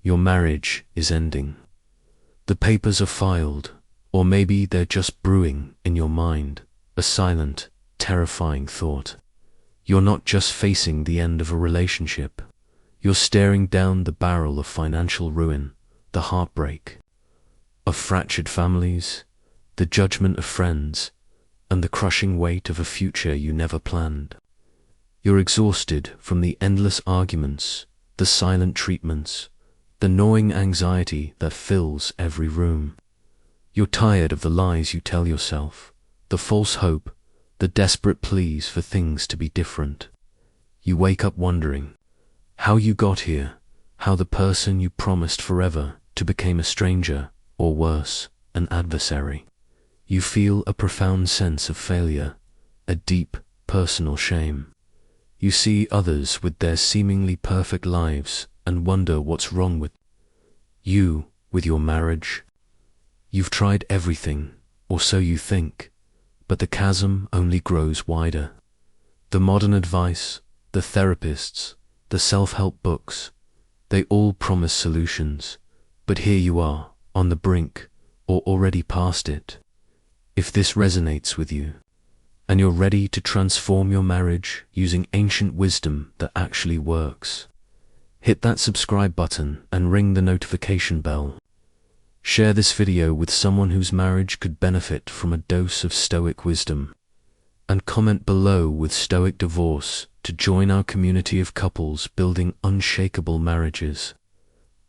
Your marriage is ending. The papers are filed, or maybe they're just brewing in your mind, a silent, terrifying thought. You're not just facing the end of a relationship. You're staring down the barrel of financial ruin, the heartbreak of fractured families, the judgment of friends, and the crushing weight of a future you never planned. You're exhausted from the endless arguments, the silent treatments, the gnawing anxiety that fills every room. You're tired of the lies you tell yourself, the false hope, the desperate pleas for things to be different. You wake up wondering how you got here, how the person you promised forever to became a stranger, or worse, an adversary. You feel a profound sense of failure, a deep, personal shame. You see others with their seemingly perfect lives and wonder what's wrong with you, with your marriage. You've tried everything, or so you think, but the chasm only grows wider. The modern advice, the therapists, the self-help books, they all promise solutions, but here you are, on the brink, or already past it. If this resonates with you, and you're ready to transform your marriage using ancient wisdom that actually works, hit that subscribe button and ring the notification bell. Share this video with someone whose marriage could benefit from a dose of Stoic wisdom. And comment below with Stoic divorce to join our community of couples building unshakable marriages.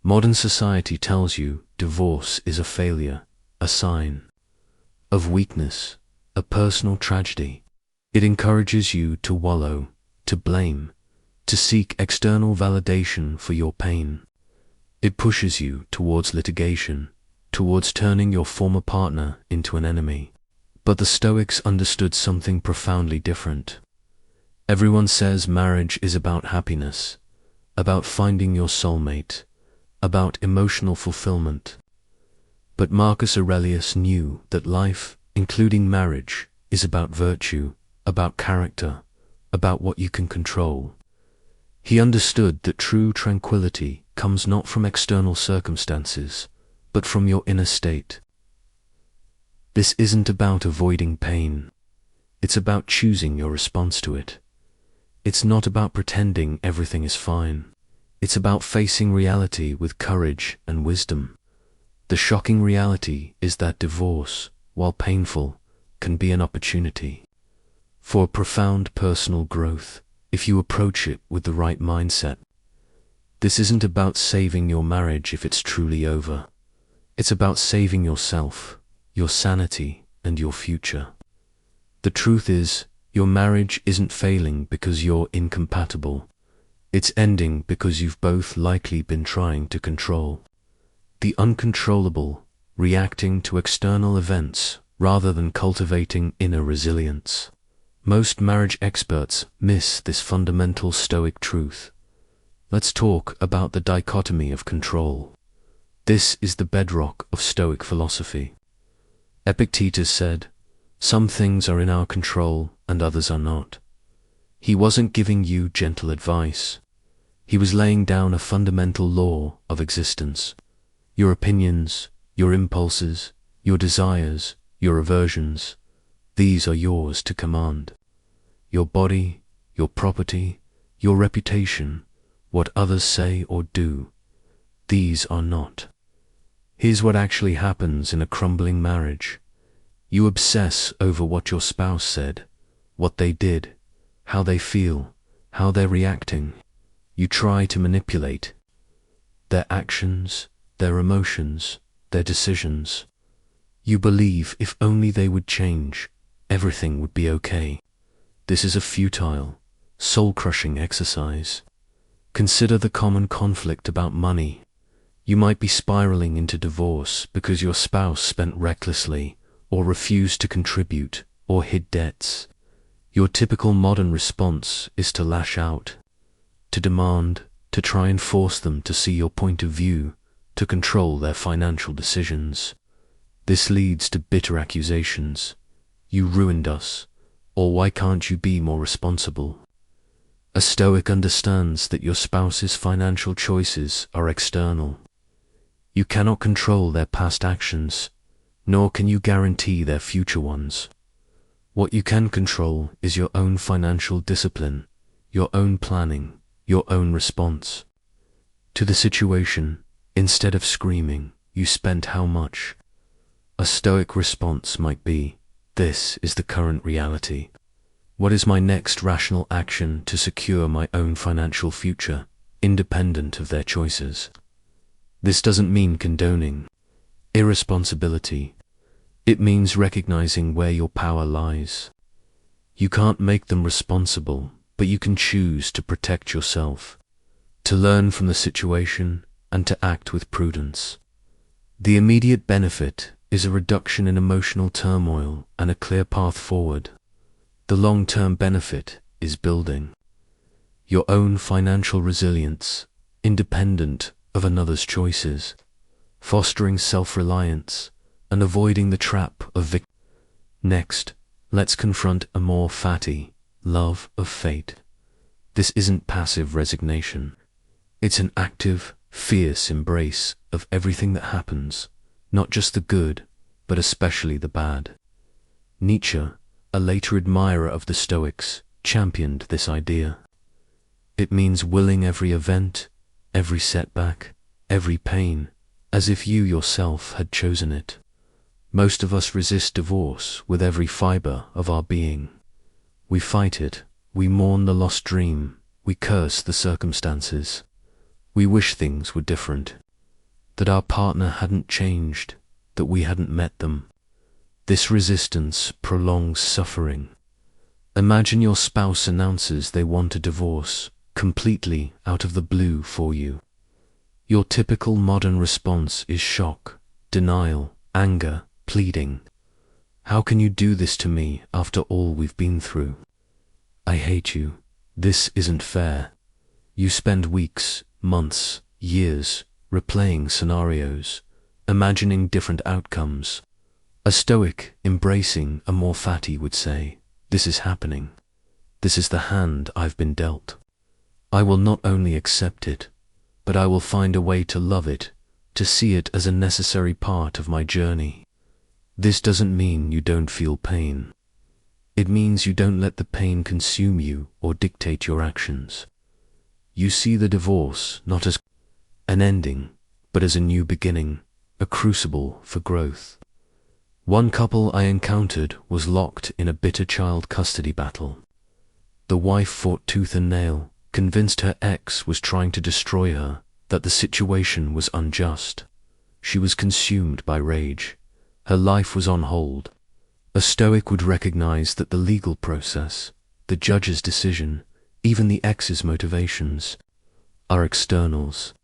Modern society tells you divorce is a failure, a sign of weakness, a personal tragedy. It encourages you to wallow, to blame, to seek external validation for your pain. It pushes you towards litigation, towards turning your former partner into an enemy. But the Stoics understood something profoundly different. Everyone says marriage is about happiness, about finding your soulmate, about emotional fulfillment. But Marcus Aurelius knew that life, including marriage, is about virtue, about character, about what you can control. He understood that true tranquility comes not from external circumstances, but from your inner state. This isn't about avoiding pain. It's about choosing your response to it. It's not about pretending everything is fine. It's about facing reality with courage and wisdom. The shocking reality is that divorce, while painful, can be an opportunity for profound personal growth if you approach it with the right mindset. This isn't about saving your marriage if it's truly over. It's about saving yourself, your sanity, and your future. The truth is, your marriage isn't failing because you're incompatible. It's ending because you've both likely been trying to control the uncontrollable, reacting to external events rather than cultivating inner resilience. Most marriage experts miss this fundamental Stoic truth. Let's talk about the dichotomy of control. This is the bedrock of Stoic philosophy. Epictetus said, "Some things are in our control and others are not." He wasn't giving you gentle advice. He was laying down a fundamental law of existence. Your opinions, your impulses, your desires, your aversions, these are yours to command. Your body, your property, your reputation, what others say or do, these are not. Here's what actually happens in a crumbling marriage. You obsess over what your spouse said, what they did, how they feel, how they're reacting. You try to manipulate their actions, their emotions, their decisions. You believe if only they would change, everything would be okay. This is a futile, soul-crushing exercise. Consider the common conflict about money. You might be spiraling into divorce because your spouse spent recklessly, or refused to contribute, or hid debts. Your typical modern response is to lash out, to demand, to try and force them to see your point of view, to control their financial decisions. This leads to bitter accusations. You ruined us, or why can't you be more responsible? A Stoic understands that your spouse's financial choices are external. You cannot control their past actions, nor can you guarantee their future ones. What you can control is your own financial discipline, your own planning, your own response to the situation. Instead of screaming, "You spent how much?" a Stoic response might be, "This is the current reality. What is my next rational action to secure my own financial future, independent of their choices?" This doesn't mean condoning irresponsibility. It means recognizing where your power lies. You can't make them responsible, but you can choose to protect yourself, to learn from the situation, and to act with prudence. The immediate benefit is a reduction in emotional turmoil and a clear path forward. The long-term benefit is building your own financial resilience, independent of another's choices, fostering self-reliance, and avoiding the trap of victim. Next, let's confront a more fatty love of fate. This isn't passive resignation. It's an active, fierce embrace of everything that happens, not just the good, but especially the bad. Nietzsche, a later admirer of the Stoics, championed this idea. It means willing every event, every setback, every pain, as if you yourself had chosen it. Most of us resist divorce with every fiber of our being. We fight it, we mourn the lost dream, we curse the circumstances. We wish things were different, that our partner hadn't changed, that we hadn't met them. This resistance prolongs suffering. Imagine your spouse announces they want a divorce, completely out of the blue for you. Your typical modern response is shock, denial, anger, pleading. "How can you do this to me after all we've been through? I hate you. This isn't fair." You spend weeks, months, years, replaying scenarios, imagining different outcomes. A Stoic embracing a more fatty would say, "This is happening. This is the hand I've been dealt. I will not only accept it, but I will find a way to love it, to see it as a necessary part of my journey." This doesn't mean you don't feel pain. It means you don't let the pain consume you or dictate your actions. You see the divorce not as an ending, but as a new beginning, a crucible for growth. One couple I encountered was locked in a bitter child custody battle. The wife fought tooth and nail, convinced her ex was trying to destroy her, that the situation was unjust. She was consumed by rage. Her life was on hold. A Stoic would recognize that the legal process, the judge's decision, even the ex's motivations, are externals.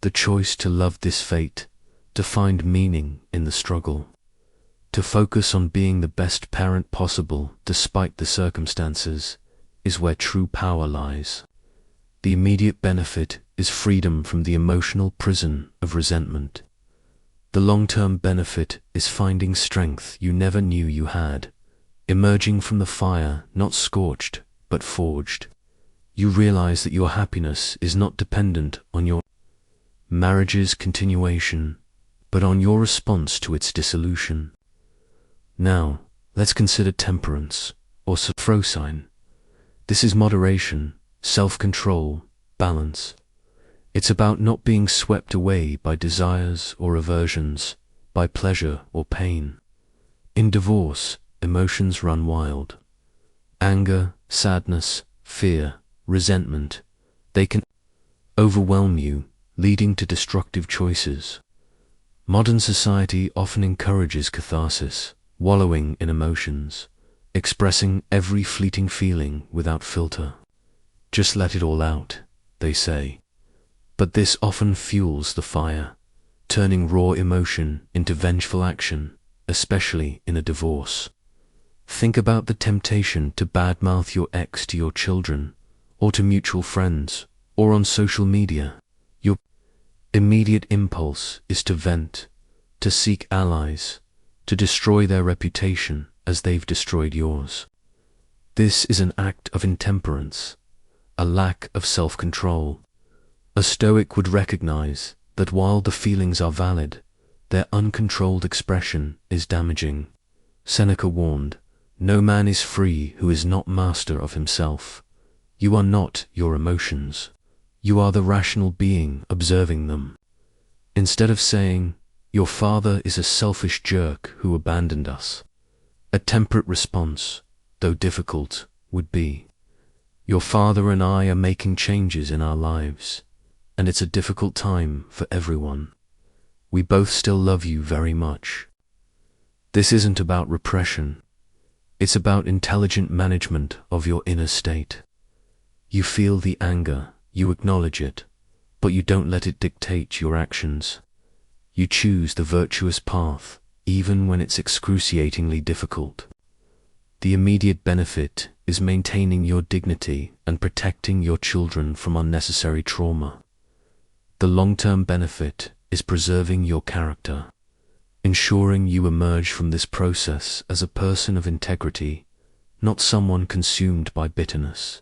The choice to love this fate, to find meaning in the struggle, to focus on being the best parent possible despite the circumstances, is where true power lies. The immediate benefit is freedom from the emotional prison of resentment. The long-term benefit is finding strength you never knew you had, emerging from the fire not scorched but forged. You realize that your happiness is not dependent on your marriage's continuation, but on your response to its dissolution. Now, let's consider temperance, or sophrosyne. This is moderation, self-control, balance. It's about not being swept away by desires or aversions, by pleasure or pain. In divorce, emotions run wild. Anger, sadness, fear, resentment, they can overwhelm you, leading to destructive choices. Modern society often encourages catharsis, wallowing in emotions, expressing every fleeting feeling without filter. Just let it all out, they say. But this often fuels the fire, turning raw emotion into vengeful action, especially in a divorce. Think about the temptation to badmouth your ex to your children, or to mutual friends, or on social media. Your immediate impulse is to vent, to seek allies, to destroy their reputation as they've destroyed yours. This is an act of intemperance, a lack of self-control. A Stoic would recognize that while the feelings are valid, their uncontrolled expression is damaging. Seneca warned, "No man is free who is not master of himself." You are not your emotions. You are the rational being observing them. Instead of saying, "Your father is a selfish jerk who abandoned us," a temperate response, though difficult, would be, "Your father and I are making changes in our lives, and it's a difficult time for everyone. We both still love you very much." This isn't about repression. It's about intelligent management of your inner state. You feel the anger, you acknowledge it, but you don't let it dictate your actions. You choose the virtuous path, even when it's excruciatingly difficult. The immediate benefit is maintaining your dignity and protecting your children from unnecessary trauma. The long-term benefit is preserving your character, ensuring you emerge from this process as a person of integrity, not someone consumed by bitterness.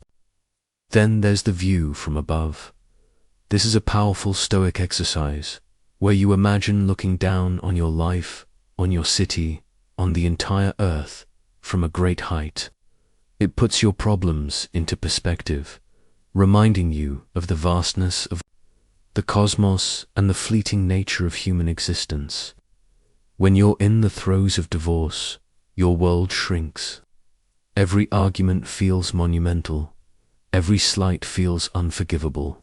Then there's the view from above. This is a powerful Stoic exercise, where you imagine looking down on your life, on your city, on the entire earth, from a great height. It puts your problems into perspective, reminding you of the vastness of the cosmos and the fleeting nature of human existence. When you're in the throes of divorce, your world shrinks. Every argument feels monumental. Every slight feels unforgivable.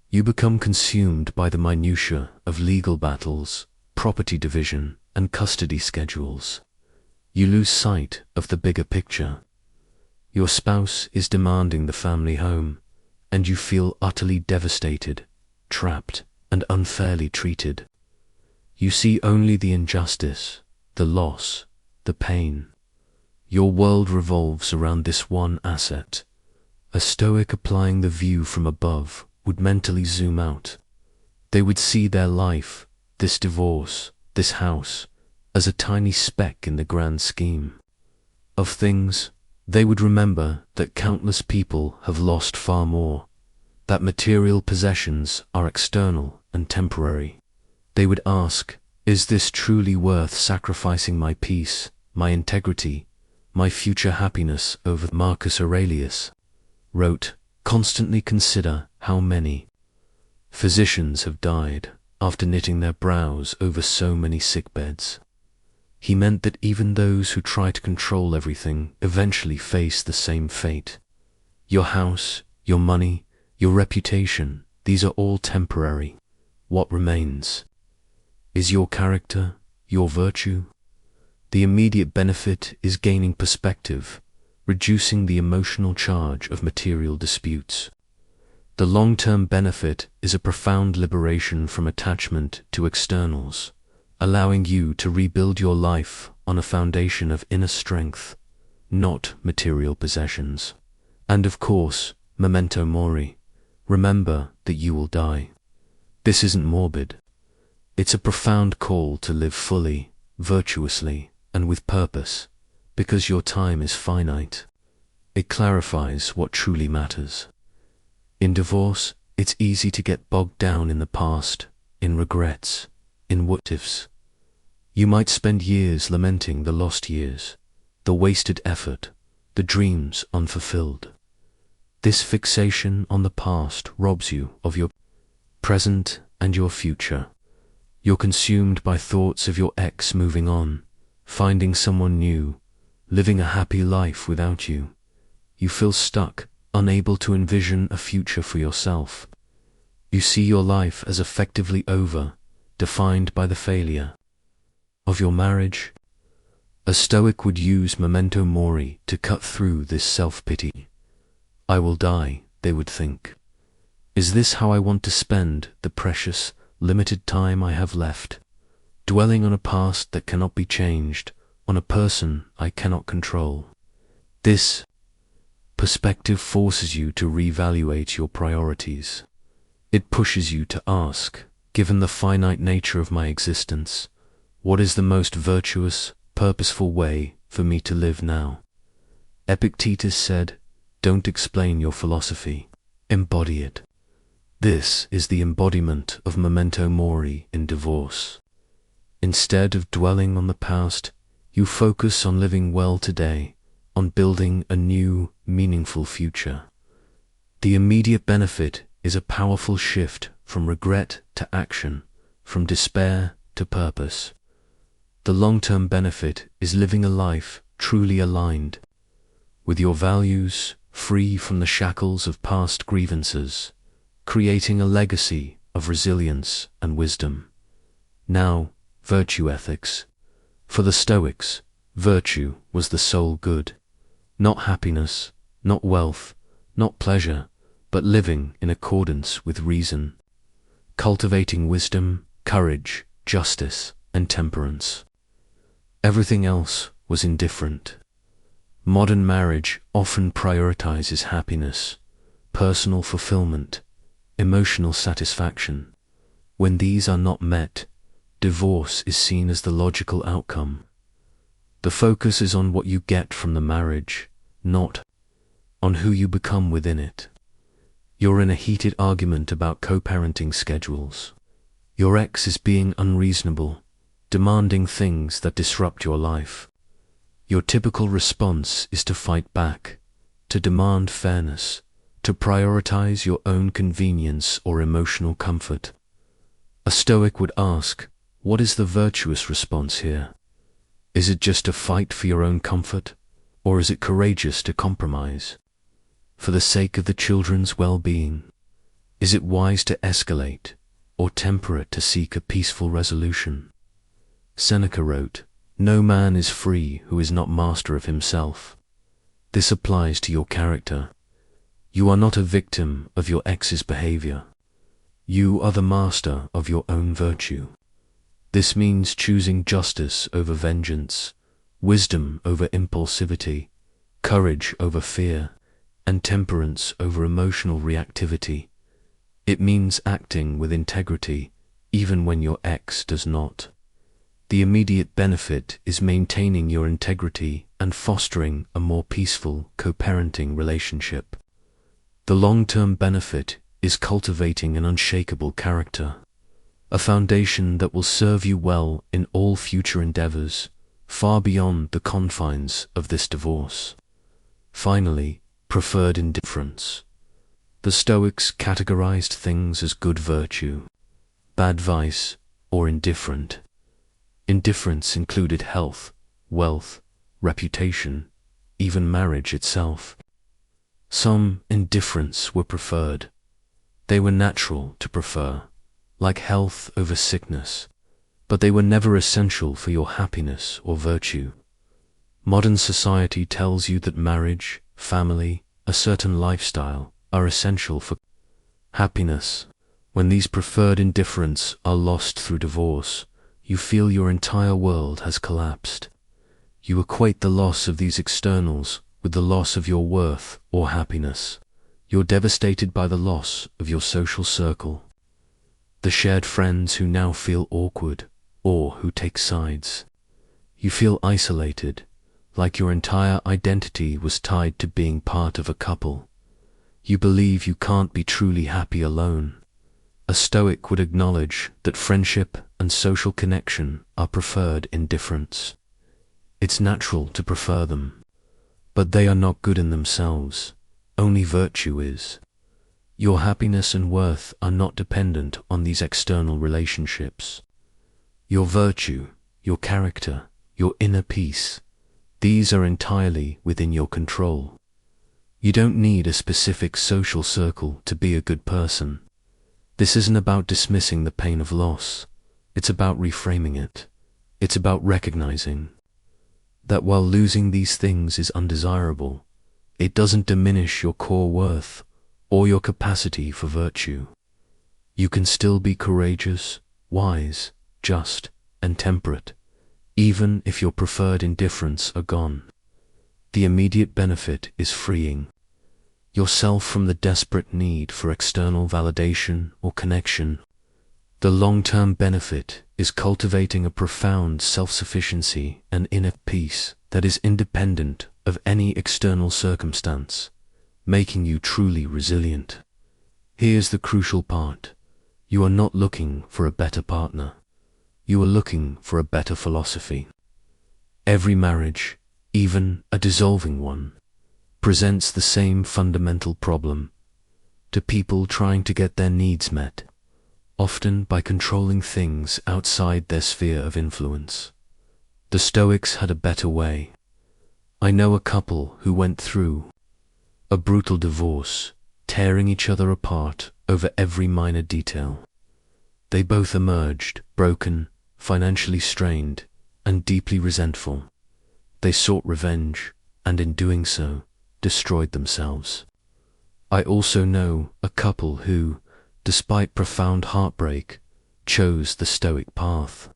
You become consumed by the minutiae of legal battles, property division, and custody schedules. You lose sight of the bigger picture. Your spouse is demanding the family home, and you feel utterly devastated, trapped, and unfairly treated. You see only the injustice, the loss, the pain. Your world revolves around this one asset. A Stoic applying the view from above would mentally zoom out. They would see their life, this divorce, this house, as a tiny speck in the grand scheme of things. They would remember that countless people have lost far more, that material possessions are external and temporary. They would ask, is this truly worth sacrificing my peace, my integrity, my future happiness over? Marcus Aurelius wrote, "Constantly consider how many physicians have died after knitting their brows over so many sickbeds." He meant that even those who try to control everything eventually face the same fate. Your house, your money, your reputation, these are all temporary. What remains is your character, your virtue. The immediate benefit is gaining perspective, reducing the emotional charge of material disputes. The long-term benefit is a profound liberation from attachment to externals, allowing you to rebuild your life on a foundation of inner strength, not material possessions. And of course, memento mori, remember that you will die. This isn't morbid. It's a profound call to live fully, virtuously, and with purpose, because your time is finite. It clarifies what truly matters. In divorce, it's easy to get bogged down in the past, in regrets, in what-ifs. You might spend years lamenting the lost years, the wasted effort, the dreams unfulfilled. This fixation on the past robs you of your present and your future. You're consumed by thoughts of your ex moving on, finding someone new, living a happy life without you. You feel stuck, unable to envision a future for yourself. You see your life as effectively over, defined by the failure of your marriage. A Stoic would use memento mori to cut through this self-pity. I will die, they would think. Is this how I want to spend the precious, limited time I have left? Dwelling on a past that cannot be changed, on a person I cannot control. This perspective forces you to reevaluate your priorities. It pushes you to ask, given the finite nature of my existence, what is the most virtuous, purposeful way for me to live now? Epictetus said, don't explain your philosophy, embody it. This is the embodiment of memento mori in divorce. Instead of dwelling on the past, you focus on living well today, on building a new, meaningful future. The immediate benefit is a powerful shift from regret to action, from despair to purpose. The long-term benefit is living a life truly aligned with your values, free from the shackles of past grievances, creating a legacy of resilience and wisdom. Now, virtue ethics. For the Stoics, virtue was the sole good. Not happiness, not wealth, not pleasure, but living in accordance with reason, cultivating wisdom, courage, justice, and temperance. Everything else was indifferent. Modern marriage often prioritizes happiness, personal fulfillment, emotional satisfaction. When these are not met, divorce is seen as the logical outcome. The focus is on what you get from the marriage, not on who you become within it. You're in a heated argument about co-parenting schedules. Your ex is being unreasonable, demanding things that disrupt your life. Your typical response is to fight back, to demand fairness, to prioritize your own convenience or emotional comfort. A Stoic would ask, what is the virtuous response here? Is it just a fight for your own comfort, or is it courageous to compromise? For the sake of the children's well-being, is it wise to escalate, or temperate to seek a peaceful resolution? Seneca wrote, "No man is free who is not master of himself." This applies to your character. You are not a victim of your ex's behavior. You are the master of your own virtue. This means choosing justice over vengeance, wisdom over impulsivity, courage over fear, and temperance over emotional reactivity. It means acting with integrity, even when your ex does not. The immediate benefit is maintaining your integrity and fostering a more peaceful co-parenting relationship. The long-term benefit is cultivating an unshakable character, a foundation that will serve you well in all future endeavors, far beyond the confines of this divorce. Finally, preferred indifference. The Stoics categorized things as good virtue, bad vice, or indifferent. Indifference included health, wealth, reputation, even marriage itself. Some indifferents were preferred. They were natural to prefer, like health over sickness, but they were never essential for your happiness or virtue. Modern society tells you that marriage, family, a certain lifestyle are essential for happiness. When these preferred indifferents are lost through divorce, you feel your entire world has collapsed. You equate the loss of these externals with the loss of your worth or happiness. You're devastated by the loss of your social circle, the shared friends who now feel awkward or who take sides. You feel isolated, like your entire identity was tied to being part of a couple. You believe you can't be truly happy alone. A Stoic would acknowledge that friendship and social connection are preferred indifferents. It's natural to prefer them, but they are not good in themselves. Only virtue is. Your happiness and worth are not dependent on these external relationships. Your virtue, your character, your inner peace, these are entirely within your control. You don't need a specific social circle to be a good person. This isn't about dismissing the pain of loss. It's about reframing it. It's about recognizing that while losing these things is undesirable, it doesn't diminish your core worth or your capacity for virtue. You can still be courageous, wise, just, and temperate, even if your preferred indifferents are gone. The immediate benefit is freeing yourself from the desperate need for external validation or connection. The long-term benefit is cultivating a profound self-sufficiency and inner peace that is independent of any external circumstance, making you truly resilient. Here's the crucial part. You are not looking for a better partner. You are looking for a better philosophy. Every marriage, even a dissolving one, presents the same fundamental problem to people trying to get their needs met, often by controlling things outside their sphere of influence. The Stoics had a better way. I know a couple who went through a brutal divorce, tearing each other apart over every minor detail. They both emerged broken, financially strained, and deeply resentful. They sought revenge, and in doing so, destroyed themselves. I also know a couple who, despite profound heartbreak, chose the Stoic path.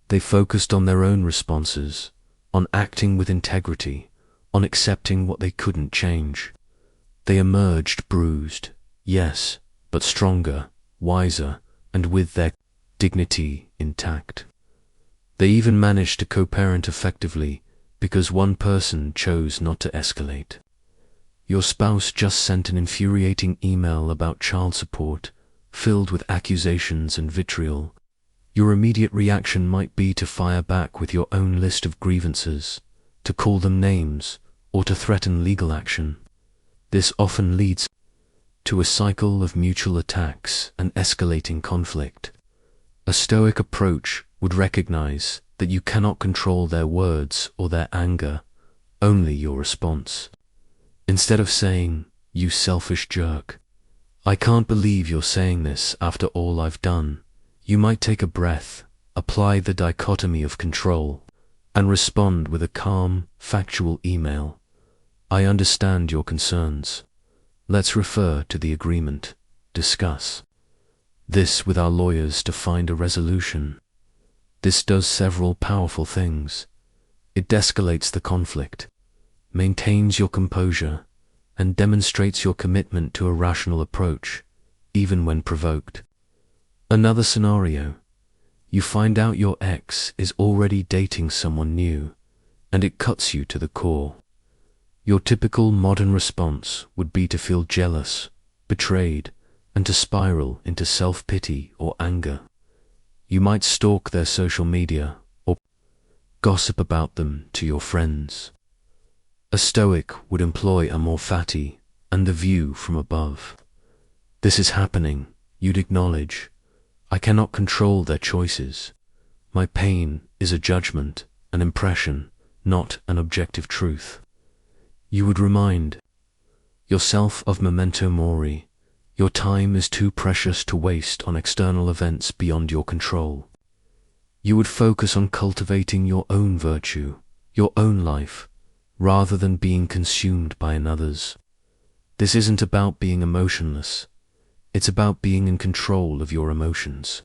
They focused on their own responses, on acting with integrity, on accepting what they couldn't change. They emerged bruised, yes, but stronger, wiser, and with their dignity intact. They even managed to co-parent effectively because one person chose not to escalate. Your spouse just sent an infuriating email about child support, filled with accusations and vitriol. Your immediate reaction might be to fire back with your own list of grievances, to call them names, or to threaten legal action. This often leads to a cycle of mutual attacks and escalating conflict. A Stoic approach would recognize that you cannot control their words or their anger, only your response. Instead of saying, "You selfish jerk, I can't believe you're saying this after all I've done," you might take a breath, apply the dichotomy of control, and respond with a calm, factual email. "I understand your concerns. Let's refer to the agreement, discuss this with our lawyers to find a resolution." This does several powerful things. It de-escalates the conflict, maintains your composure, and demonstrates your commitment to a rational approach, even when provoked. Another scenario. You find out your ex is already dating someone new, and it cuts you to the core. Your typical modern response would be to feel jealous, betrayed, and to spiral into self-pity or anger. You might stalk their social media or gossip about them to your friends. A Stoic would employ a more fatty and the view from above. "This is happening," you'd acknowledge. "I cannot control their choices. My pain is a judgment, an impression, not an objective truth." You would remind yourself of memento mori. Your time is too precious to waste on external events beyond your control. You would focus on cultivating your own virtue, your own life, rather than being consumed by another's. This isn't about being emotionless. It's about being in control of your emotions.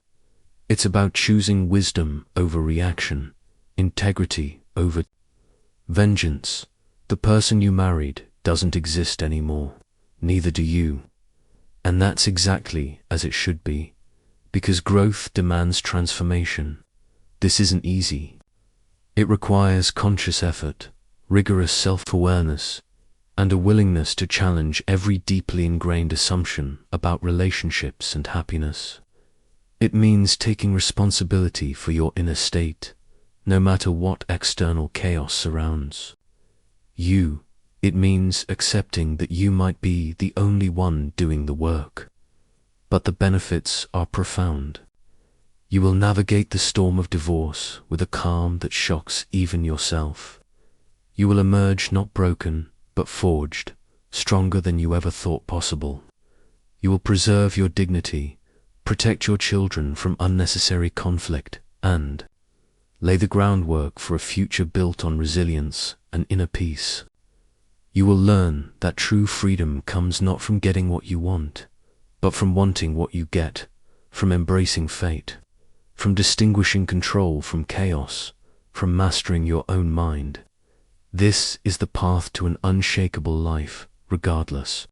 It's about choosing wisdom over reaction, integrity over vengeance. The person you married doesn't exist anymore. Neither do you. And that's exactly as it should be, because growth demands transformation. This isn't easy. It requires conscious effort, rigorous self-awareness, and a willingness to challenge every deeply ingrained assumption about relationships and happiness. It means taking responsibility for your inner state, no matter what external chaos surrounds you. It means accepting that you might be the only one doing the work. But the benefits are profound. You will navigate the storm of divorce with a calm that shocks even yourself. You will emerge not broken, but forged, stronger than you ever thought possible. You will preserve your dignity, protect your children from unnecessary conflict, and lay the groundwork for a future built on resilience and inner peace. You will learn that true freedom comes not from getting what you want, but from wanting what you get, from embracing fate, from distinguishing control from chaos, from mastering your own mind. This is the path to an unshakable life, regardless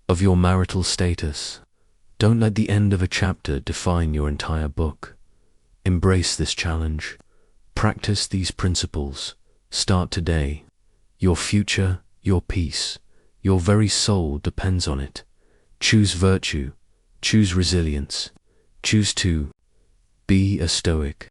of your marital status. Don't let the end of a chapter define your entire book. Embrace this challenge. Practice these principles. Start today. Your future, your peace, your very soul depends on it. Choose virtue, choose resilience, choose to be a Stoic.